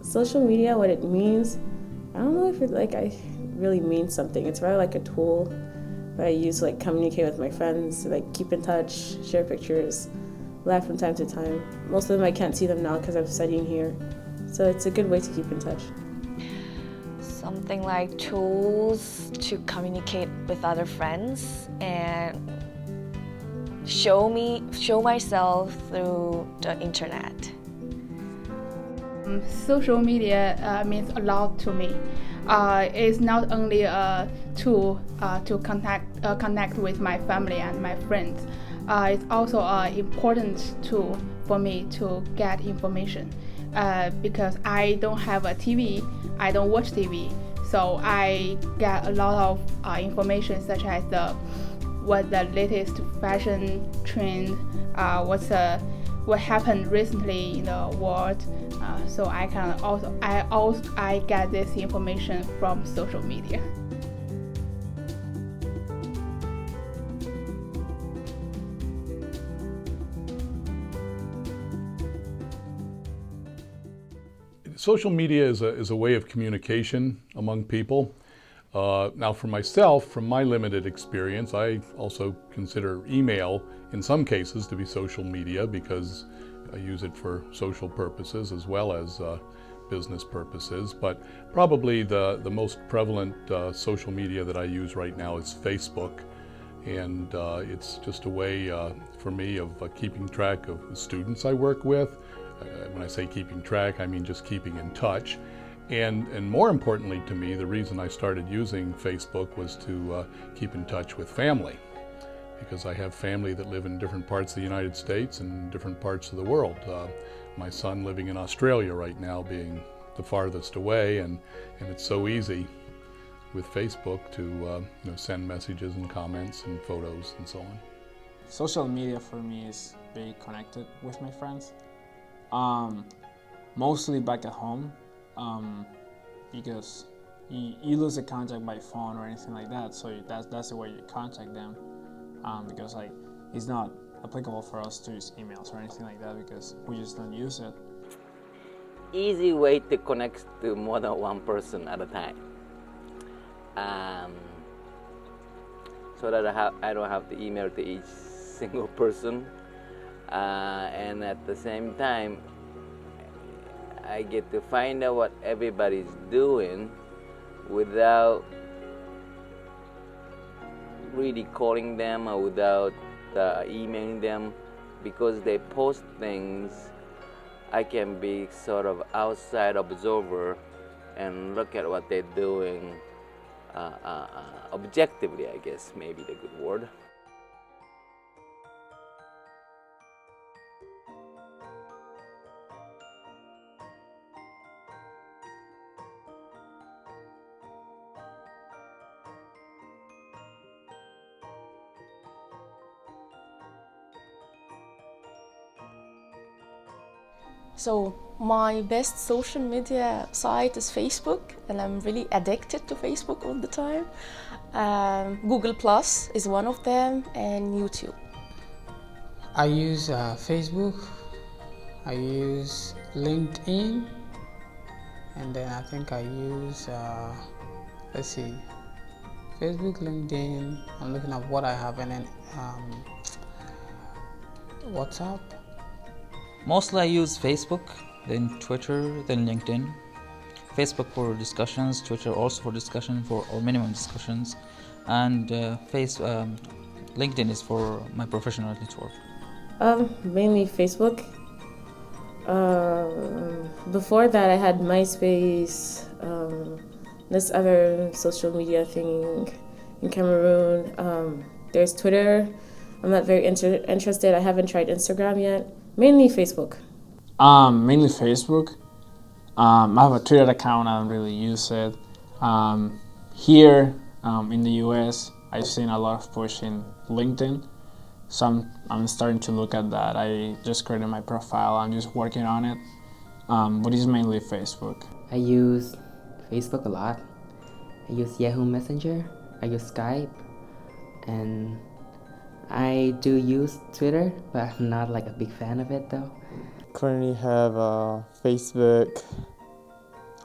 Social media, what it means, I don't know if I really means something. It's rather like a tool that I use to communicate with my friends, to keep in touch, share pictures, laugh from time to time. Most of them I can't see them now because I'm studying here, so it's a good way to keep in touch. Something like tools to communicate with other friends and show myself through the internet. Social media means a lot to me. It's not only a tool to connect with my family and my friends. It's also an important tool for me to get information because I don't have a TV, I don't watch TV, so I get a lot of information such as what the latest fashion trend, what happened recently in the world. So I get this information from social media. Social media is a way of communication among people. Now for myself, from my limited experience, I also consider email in some cases to be social media because I use it for social purposes as well as business purposes. But probably the most prevalent social media that I use right now is Facebook. And it's just a way for me of keeping track of the students I work with. When I say keeping track, I mean just keeping in touch. And more importantly to me, the reason I started using Facebook was to keep in touch with family, because I have family that live in different parts of the United States and different parts of the world. My son living in Australia right now being the farthest away, and it's so easy with Facebook to send messages and comments and photos and so on. Social media for me is very connected with my friends, mostly back at home, because you lose the contact by phone or anything like that, so that's the way you contact them, because it's not applicable for us to use emails or anything like that because we just don't use it. Easy way to connect to more than one person at a time, so that I don't have to email to each single person, and at the same time I get to find out what everybody's doing without really calling them or without emailing them, because they post things. I can be sort of outside observer and look at what they're doing objectively, I guess, maybe the good word. So my best social media site is Facebook, and I'm really addicted to Facebook all the time. Google Plus is one of them, and YouTube. I use Facebook, I use LinkedIn, and then I think I use, Facebook, LinkedIn, I'm looking at what I have, and then WhatsApp. Mostly I use Facebook, then Twitter, then LinkedIn. Facebook for discussions, Twitter also for discussion, for or minimum discussions, and LinkedIn is for my professional network. Mainly Facebook. Before that I had MySpace, this other social media thing in Cameroon. There's Twitter. I'm not very interested. I haven't tried Instagram yet. Mainly Facebook. Mainly Facebook. I have a Twitter account. I don't really use it. Here in the US, I've seen a lot of push in LinkedIn, so I'm starting to look at that. I just created my profile. I'm just working on it, but it's mainly Facebook. I use Facebook a lot. I use Yahoo Messenger. I use Skype, and I do use Twitter, but I'm not like a big fan of it though. Currently have Facebook,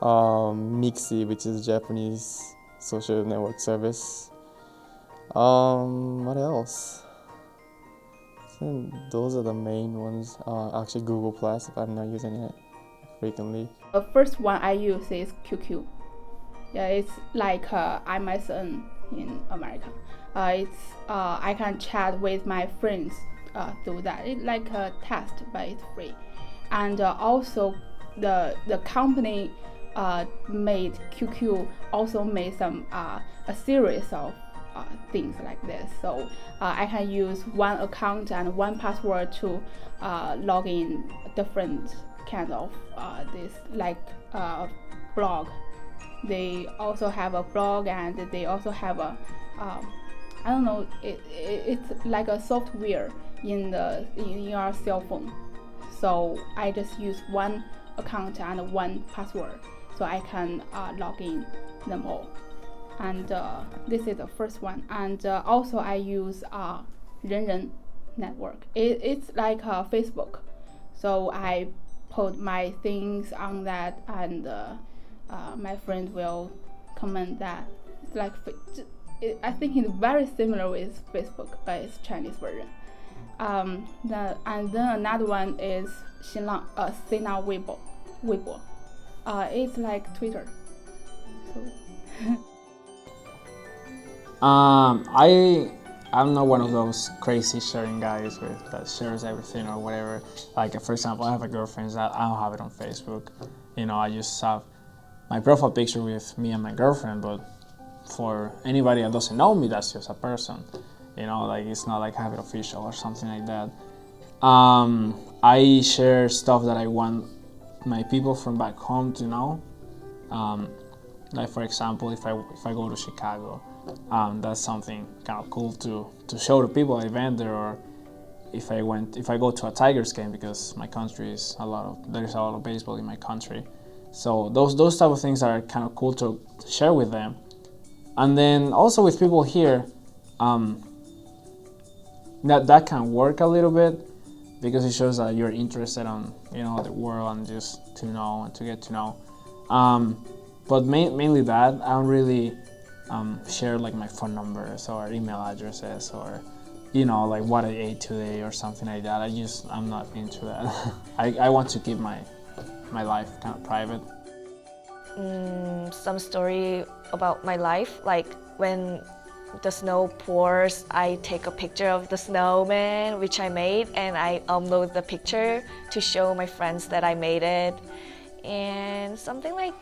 Mixi, which is Japanese social network service. What else? I think those are the main ones. Actually, Google Plus, if I'm not using it frequently. The first one I use is QQ. Yeah, it's like MSN in America. I can chat with my friends through that. It's like a test, but it's free. And also, the company made QQ also made some a series of things like this. So I can use one account and one password to log in different kind of this like blog. They also have a blog, and they also have a I don't know. It's like a software in your cell phone. So I just use one account and one password, so I can log in them all. And this is the first one. And also I use ReRecording network. It's like Facebook. So I put my things on that, and my friend will comment that. It's like I think it's very similar with Facebook, but it's Chinese version. And then another one is Sina Weibo. It's like Twitter. So. I'm not one of those crazy sharing guys that shares everything or whatever. Like, for example, I have a girlfriend that I don't have it on Facebook. You know, I just have my profile picture with me and my girlfriend, but for anybody that doesn't know me, that's just a person. You know, like, it's not like I have it official or something like that. I share stuff that I want my people from back home to know. Like, for example, if I go to Chicago, that's something kind of cool to show the people I went there. Or if I go to a Tigers game, because my country is there's a lot of baseball in my country. So those type of things are kind of cool to share with them. And then also with people here, that can work a little bit, because it shows that you're interested on, you know, the world, and just to know and to get to know. But mainly that, I don't really share like my phone numbers or email addresses, or, you know, like what I ate today or something like that. I'm not into that. I want to keep my life kind of private. Some story about my life, like when the snow pours, I take a picture of the snowman which I made, and I upload the picture to show my friends that I made it. And something like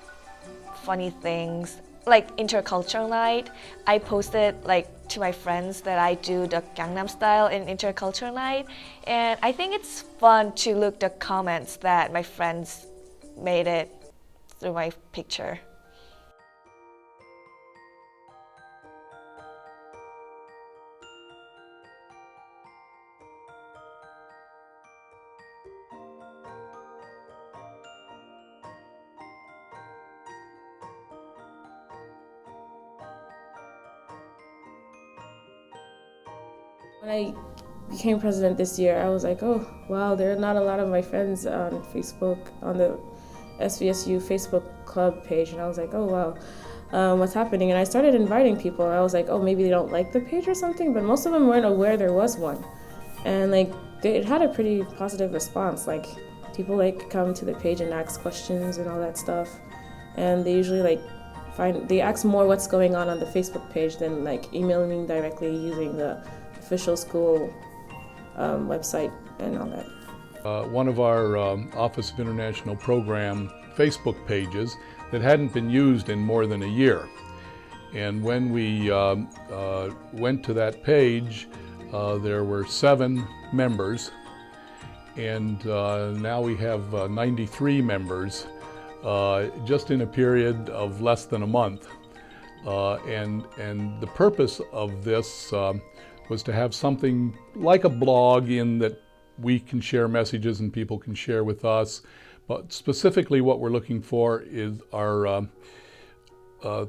funny things, like intercultural night, I posted like to my friends that I do the Gangnam Style in intercultural night, and I think it's fun to look the comments that my friends made it through my picture. When I became president this year, I was like, oh, wow, there are not a lot of my friends on Facebook, on the SVSU Facebook club page. And I was like, oh, wow, what's happening? And I started inviting people. I was like, oh, maybe they don't like the page or something, but most of them weren't aware there was one. And like, it had a pretty positive response. Like, people like come to the page and ask questions and all that stuff. And they usually like they ask more what's going on the Facebook page than like emailing me directly using the official school website and all that. One of our Office of International Program Facebook pages that hadn't been used in more than a year. And when we went to that page, there were 7 members, and now we have 93 members just in a period of less than a month. And the purpose of this was to have something like a blog, in that we can share messages and people can share with us. But specifically what we're looking for are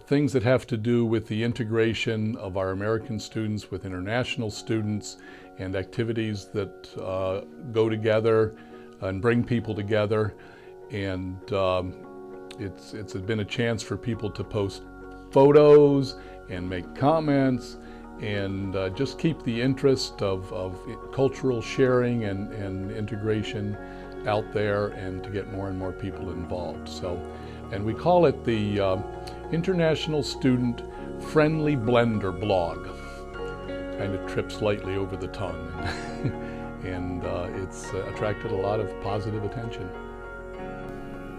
things that have to do with the integration of our American students with international students and activities that go together and bring people together. And it's been a chance for people to post photos and make comments and just keep the interest of cultural sharing and integration out there, and to get more and more people involved. So, and we call it the International Student Friendly Blender Blog. Kind of trips slightly over the tongue, and it's attracted a lot of positive attention.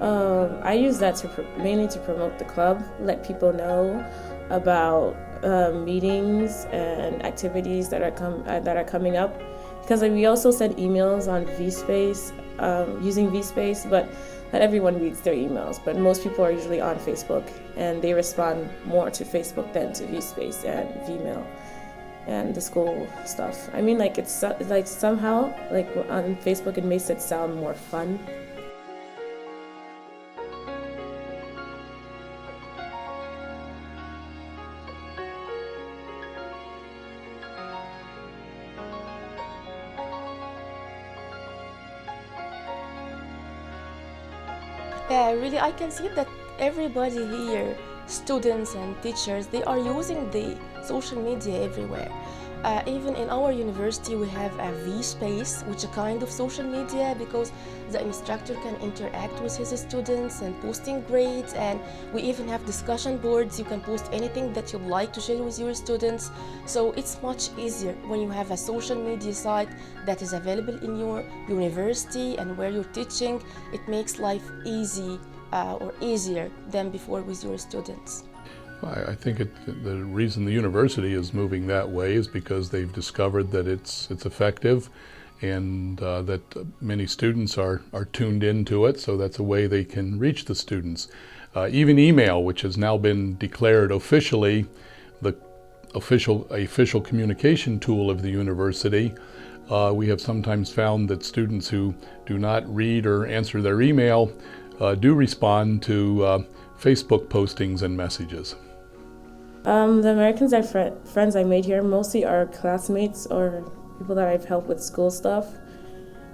I use that mainly to promote the club, let people know about meetings and activities that are coming up. Because we also send emails on VSpace, using VSpace, but not everyone reads their emails. But most people are usually on Facebook, and they respond more to Facebook than to VSpace and Vmail and the school stuff. I mean, like, it's like somehow, like on Facebook, it makes it sound more fun. Yeah, really, I can see that everybody here, students and teachers, they are using the social media everywhere. Even in our university, we have a VSpace, which is a kind of social media, because the instructor can interact with his students and posting grades, and we even have discussion boards. You can post anything that you'd like to share with your students. So it's much easier when you have a social media site that is available in your university and where you're teaching. It makes life easy or easier than before with your students. I think the reason the university is moving that way is because they've discovered that it's effective, and that many students are tuned into it, so that's a way they can reach the students. Even email, which has now been declared officially the official communication tool of the university, we have sometimes found that students who do not read or answer their email do respond to Facebook postings and messages. The Americans friends I made here mostly are classmates or people that I've helped with school stuff.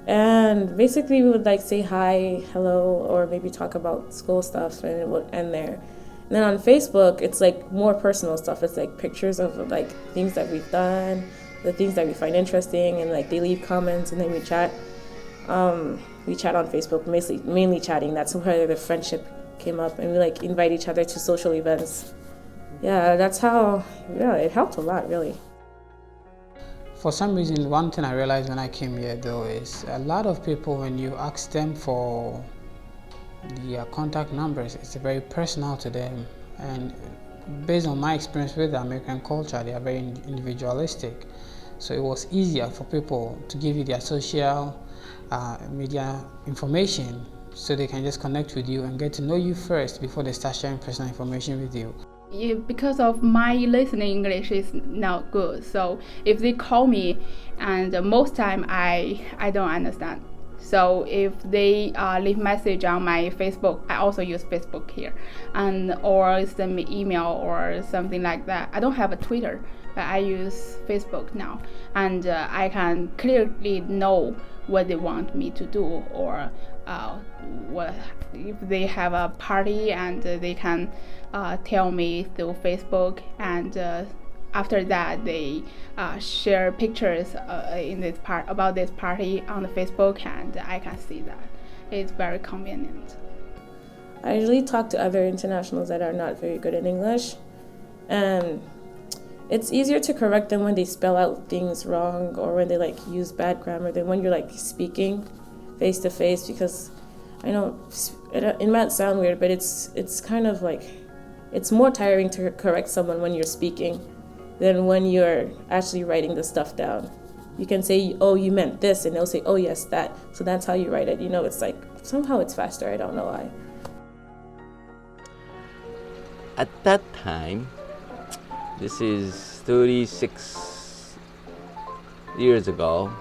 And basically we would like say hi, hello, or maybe talk about school stuff, and it would end there. And then on Facebook, it's like more personal stuff. It's like pictures of like things that we've done, the things that we find interesting, and like they leave comments and then we chat. We chat on Facebook, mainly chatting. That's where the friendship came up, and we like invite each other to social events. Yeah, that's how, yeah, it helped a lot, really. For some reason, one thing I realized when I came here, though, is a lot of people, when you ask them for their contact numbers, it's very personal to them. And based on my experience with the American culture, they are very individualistic. So it was easier for people to give you their social media information, so they can just connect with you and get to know you first before they start sharing personal information with you. Because of my listening English is not good, so if they call me, and most time I don't understand. So if they leave message on my Facebook, I also use Facebook here, and or send me email or something like that. I don't have a Twitter, but I use Facebook now, and I can clearly know what they want me to do, or what if they have a party, and they can tell me through Facebook, and after that they share pictures about this party on the Facebook, and I can see that. It's very convenient. I usually talk to other internationals that are not very good in English, and it's easier to correct them when they spell out things wrong or when they like use bad grammar than when you're like speaking face to face, because I know it might sound weird, but it's kind of like, it's more tiring to correct someone when you're speaking than when you're actually writing the stuff down. You can say, oh, you meant this, and they'll say, oh, yes, that. So that's how you write it. You know, it's like, somehow it's faster. I don't know why. At that time, this is 36 years ago,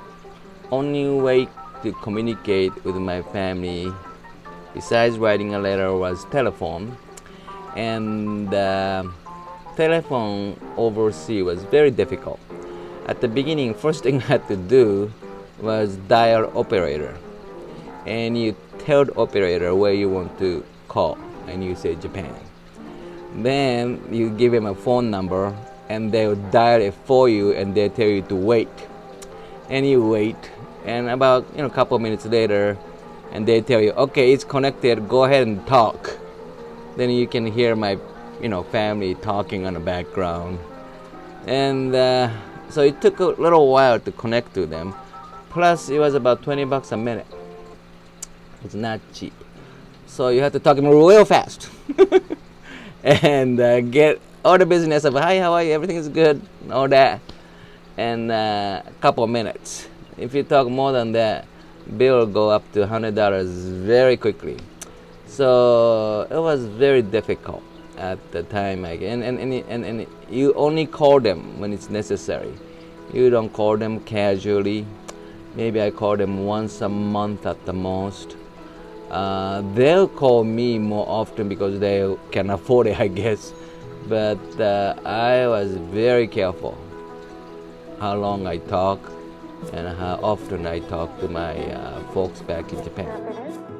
only way to communicate with my family besides writing a letter was telephone. And telephone overseas was very difficult. At the beginning, first thing I had to do was dial operator. And you tell the operator where you want to call, and you say Japan. Then you give him a phone number, and they'll dial it for you, and they tell you to wait. And you wait, and about a couple of minutes later, and they tell you, okay, it's connected, go ahead and talk. Then you can hear my family talking on the background. And so it took a little while to connect to them. Plus, it was about $20 a minute. It's not cheap. So you have to talk to them real fast. And get all the business of, hi, how are you, everything is good, and all that. And a couple of minutes. If you talk more than that, bill will go up to $100 very quickly. So it was very difficult at the time. And you only call them when it's necessary. You don't call them casually. Maybe I call them once a month at the most. They'll call me more often because they can afford it, I guess. But I was very careful how long I talk and how often I talk to my folks back in Japan.